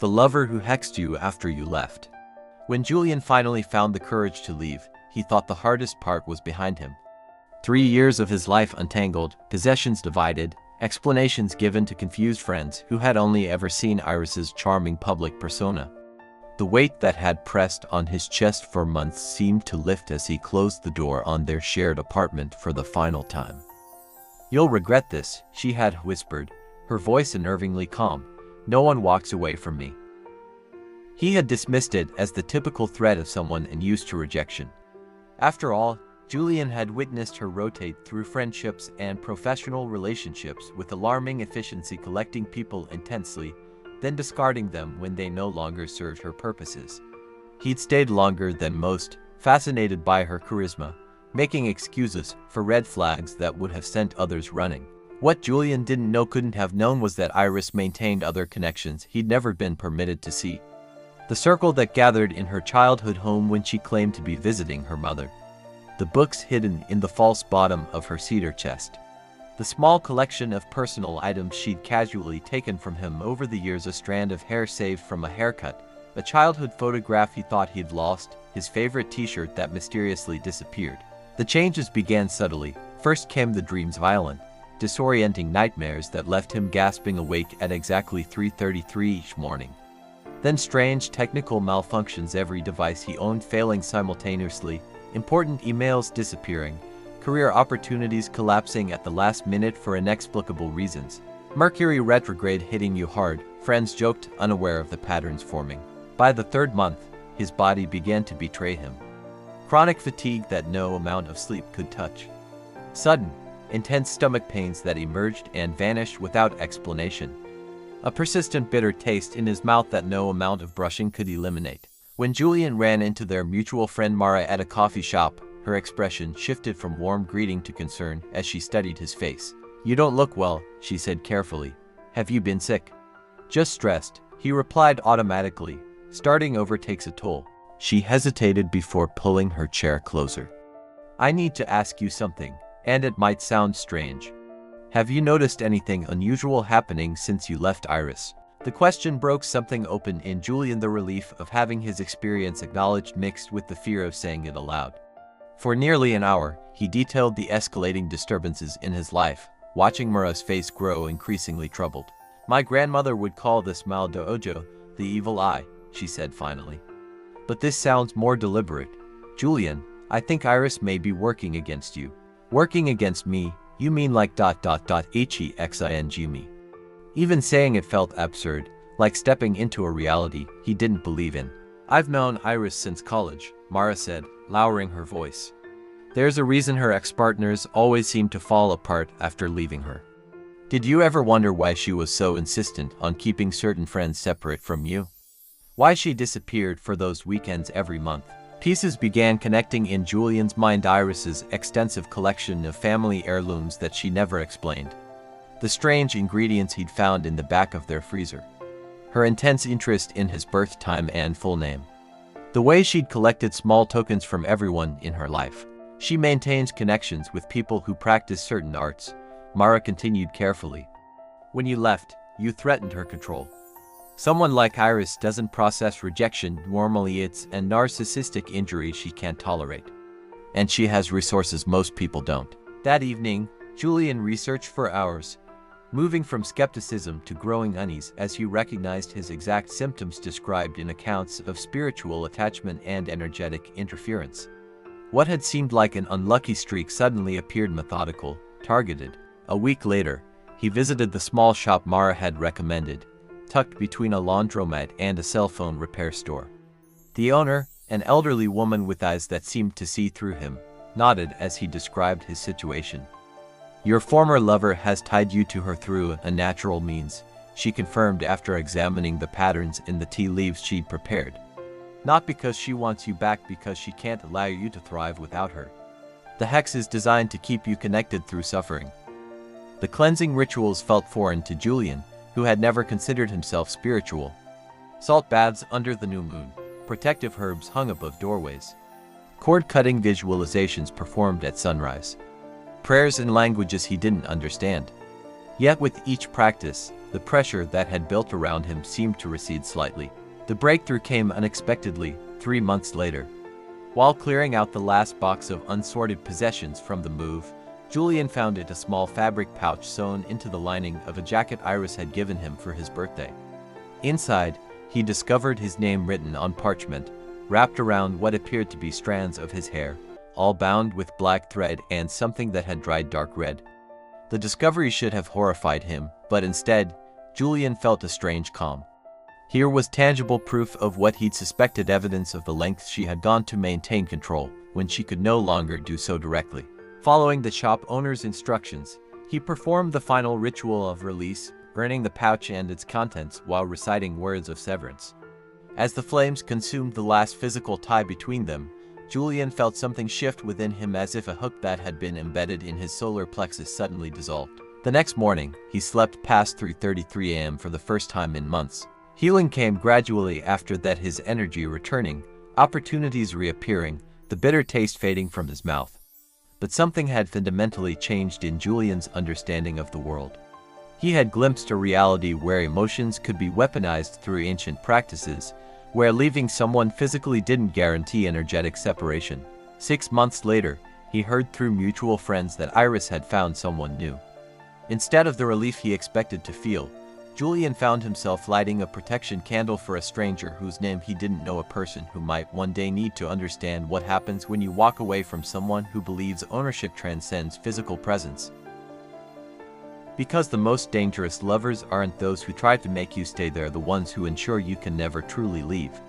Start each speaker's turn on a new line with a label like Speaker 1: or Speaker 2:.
Speaker 1: The lover who hexed you after you left. When Julian finally found the courage to leave, he thought the hardest part was behind him. 3 years of his life untangled, possessions divided, explanations given to confused friends who had only ever seen Iris's charming public persona. The weight that had pressed on his chest for months seemed to lift as he closed the door on their shared apartment for the final time. "You'll regret this," she had whispered, her voice unnervingly calm. "No one walks away from me." He had dismissed it as the typical threat of someone unused to rejection. After all, Julian had witnessed her rotate through friendships and professional relationships with alarming efficiency, collecting people intensely, then discarding them when they no longer served her purposes. He'd stayed longer than most, fascinated by her charisma, making excuses for red flags that would have sent others running. What Julian couldn't have known was that Iris maintained other connections he'd never been permitted to see. The circle that gathered in her childhood home when she claimed to be visiting her mother. The books hidden in the false bottom of her cedar chest. The small collection of personal items she'd casually taken from him over the years, a strand of hair saved from a haircut, a childhood photograph he thought he'd lost, his favorite t-shirt that mysteriously disappeared. The changes began subtly. First came the dreams, violent, disorienting nightmares that left him gasping awake at exactly 3:33 each morning. Then strange technical malfunctions, every device he owned failing simultaneously, important emails disappearing, career opportunities collapsing at the last minute for inexplicable reasons. Mercury retrograde hitting you hard, friends joked, unaware of the patterns forming. By the 3rd month, his body began to betray him. Chronic fatigue that no amount of sleep could touch. Sudden, intense stomach pains that emerged and vanished without explanation. A persistent bitter taste in his mouth that no amount of brushing could eliminate. When Julian ran into their mutual friend Mara at a coffee shop, her expression shifted from warm greeting to concern as she studied his face. "You don't look well," she said carefully. "Have you been sick?" "Just stressed," he replied automatically. "Starting over takes a toll." She hesitated before pulling her chair closer. "I need to ask you something, and it might sound strange. Have you noticed anything unusual happening since you left Iris?" The question broke something open in Julian, the relief of having his experience acknowledged mixed with the fear of saying it aloud. For nearly an hour, he detailed the escalating disturbances in his life, watching Mura's face grow increasingly troubled. "My grandmother would call this mal de ojo, the evil eye," she said finally. "But this sounds more deliberate. Julian, I think Iris may be working against you." "Working against me? You mean like ... hexing me?" Even saying it felt absurd, like stepping into a reality he didn't believe in. "I've known Iris since college," Mara said, lowering her voice. "There's a reason her ex-partners always seem to fall apart after leaving her. Did you ever wonder why she was so insistent on keeping certain friends separate from you? Why she disappeared for those weekends every month?" Pieces began connecting in Julian's mind. Iris's extensive collection of family heirlooms that she never explained. The strange ingredients he'd found in the back of their freezer. Her intense interest in his birth time and full name. The way she'd collected small tokens from everyone in her life. "She maintains connections with people who practice certain arts," Mara continued carefully. "When you left, you threatened her control. Someone like Iris doesn't process rejection normally. It's a narcissistic injury she can't tolerate. And she has resources most people don't." That evening, Julian researched for hours, moving from skepticism to growing unease as he recognized his exact symptoms described in accounts of spiritual attachment and energetic interference. What had seemed like an unlucky streak suddenly appeared methodical, targeted. A week later, he visited the small shop Mara had recommended, tucked between a laundromat and a cell phone repair store. The owner, an elderly woman with eyes that seemed to see through him, nodded as he described his situation. "Your former lover has tied you to her through a natural means," she confirmed after examining the patterns in the tea leaves she'd prepared. "Not because she wants you back, because she can't allow you to thrive without her. The hex is designed to keep you connected through suffering." The cleansing rituals felt foreign to Julian, who had never considered himself spiritual. Salt baths under the new moon, protective herbs hung above doorways, cord-cutting visualizations performed at sunrise. Prayers in languages he didn't understand. Yet with each practice, the pressure that had built around him seemed to recede slightly. The breakthrough came unexpectedly, 3 months later. While clearing out the last box of unsorted possessions from the move, Julian found a small fabric pouch sewn into the lining of a jacket Iris had given him for his birthday. Inside, he discovered his name written on parchment, wrapped around what appeared to be strands of his hair, all bound with black thread and something that had dried dark red. The discovery should have horrified him, but instead, Julian felt a strange calm. Here was tangible proof of what he'd suspected, evidence of the lengths she had gone to maintain control, when she could no longer do so directly. Following the shop owner's instructions, he performed the final ritual of release, burning the pouch and its contents while reciting words of severance. As the flames consumed the last physical tie between them, Julian felt something shift within him, as if a hook that had been embedded in his solar plexus suddenly dissolved. The next morning, he slept past 3:33 a.m. for the first time in months. Healing came gradually after that, his energy returning, opportunities reappearing, the bitter taste fading from his mouth. But something had fundamentally changed in Julian's understanding of the world. He had glimpsed a reality where emotions could be weaponized through ancient practices, where leaving someone physically didn't guarantee energetic separation. 6 months later, he heard through mutual friends that Iris had found someone new. Instead of the relief he expected to feel, Julian found himself lighting a protection candle for a stranger whose name he didn't know, a person who might one day need to understand what happens when you walk away from someone who believes ownership transcends physical presence. Because the most dangerous lovers aren't those who try to make you stay, they're the ones who ensure you can never truly leave.